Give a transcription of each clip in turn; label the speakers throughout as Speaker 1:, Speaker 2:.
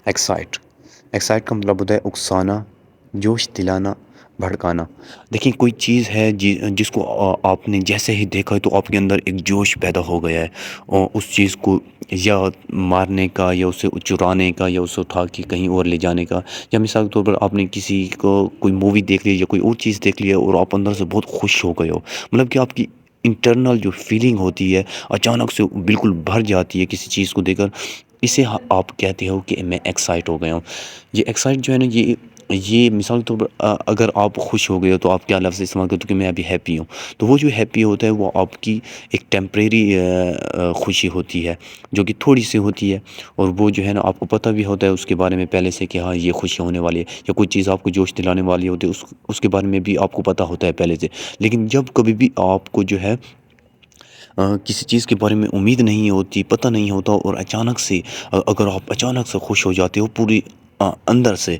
Speaker 1: Excite excite کا مطلب ہوتا ہے اکسانا، جوش دلانا، بھڑکانا۔ دیکھیں کوئی چیز ہے جس کو آپ نے جیسے ہی دیکھا ہے تو آپ کے اندر ایک جوش پیدا ہو گیا ہے، اور اس چیز کو یا مارنے کا، یا اسے چرانے کا، یا اسے اٹھا کے کہیں اور لے جانے کا۔ یا مثال کے طور پر آپ نے کسی کو کوئی مووی دیکھ لی یا کوئی اور چیز دیکھ لی ہے اور آپ اندر سے بہت خوش ہو گئے ہو، مطلب کہ آپ کی انٹرنل جو فیلنگ ہوتی ہے اچانک سے بالکل بھر جاتی ہے کسی چیز کو دیکھ کر، اسے آپ کہتے ہو کہ میں ایکسائٹ ہو گیا ہوں۔ یہ ایکسائٹ جو ہے نا، یہ مثال کے طور پر اگر آپ خوش ہو گئے ہو تو آپ کیا لفظ استعمال کرتے ہو کہ میں ابھی ہیپی ہوں، تو وہ جو ہیپی ہوتا ہے وہ آپ کی ایک ٹیمپریری خوشی ہوتی ہے، جو کہ تھوڑی سی ہوتی ہے، اور وہ جو ہے نا آپ کو پتہ بھی ہوتا ہے اس کے بارے میں پہلے سے کہ ہاں یہ خوشی ہونے والی ہے، یا کوئی چیز آپ کو جوش دلانے والی ہوتی ہے اس کے بارے میں بھی آپ کو پتہ ہوتا ہے پہلے سے۔ لیکن جب کبھی بھی آپ کو جو ہے کسی چیز کے بارے میں امید نہیں ہوتی، پتہ نہیں ہوتا، اور اچانک سے اگر آپ اچانک سے خوش ہو جاتے ہو پوری اندر سے،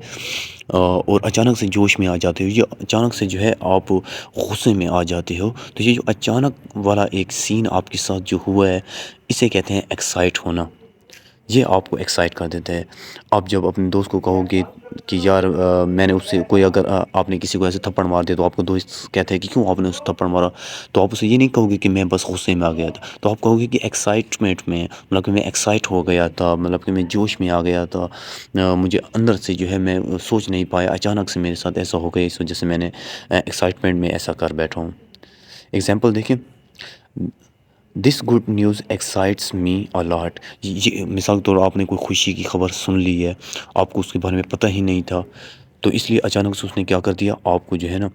Speaker 1: اور اچانک سے جوش میں آ جاتے ہو، یا اچانک سے جو ہے آپ غصے میں آ جاتے ہو، تو یہ جو اچانک والا ایک سین آپ کے ساتھ جو ہوا ہے، اسے کہتے ہیں ایکسائٹ ہونا۔ یہ آپ کو ایکسائٹ کر دیتا ہے۔ آپ جب اپنے دوست کو کہو گے کہ یار میں نے اس سے کوئی، اگر آپ نے کسی کو ایسے تھپڑ مار دیا تو آپ کو دوست کہتا ہے کہ کیوں آپ نے اسے تھپڑ مارا، تو آپ اسے یہ نہیں کہو گے کہ میں بس غصے میں آ گیا تھا، تو آپ کہو گے کہ ایکسائٹمنٹ میں، مطلب کہ میں ایکسائٹ ہو گیا تھا، مطلب کہ میں جوش میں آ گیا تھا، مجھے اندر سے جو ہے میں سوچ نہیں پایا، اچانک سے میرے ساتھ ایسا ہو گیا، اس وجہ سے میں نے ایکسائٹمنٹ میں ایسا کر بیٹھا ہوں۔ ایگزامپل دیکھیں، دس گڈ نیوز ایکسائٹس می اے لاٹ۔ یہ مثال کے طور پر آپ نے کوئی خوشی کی خبر سن لی ہے، آپ کو اس کے بارے میں پتہ ہی نہیں تھا، تو اس لیے اچانک سے اس نے کیا کر دیا، آپ کو جو ہے نا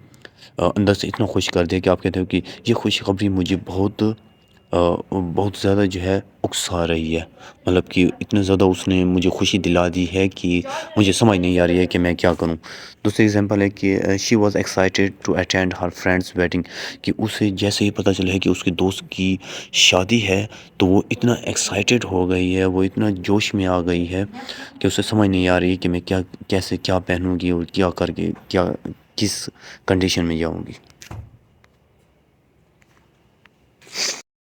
Speaker 1: اندر سے اتنا خوش کر دیا کہ آپ کہتے ہو کہ یہ خوشخبری مجھے بہت زیادہ جو ہے اکسا رہی ہے، مطلب کہ اتنا زیادہ اس نے مجھے خوشی دلا دی ہے کہ مجھے سمجھ نہیں آ رہی ہے کہ میں کیا کروں۔ دوسری ایگزامپل ہے کہ she was excited to attend her friends wedding, کہ اسے جیسے ہی پتہ چلا ہے کہ اس کے دوست کی شادی ہے تو وہ اتنا ایکسائٹیڈ ہو گئی ہے، وہ اتنا جوش میں آ گئی ہے کہ اسے سمجھ نہیں آ رہی کہ میں کیسے کیا پہنوں گی، اور کیا کر کے کس کنڈیشن میں جاؤں گی۔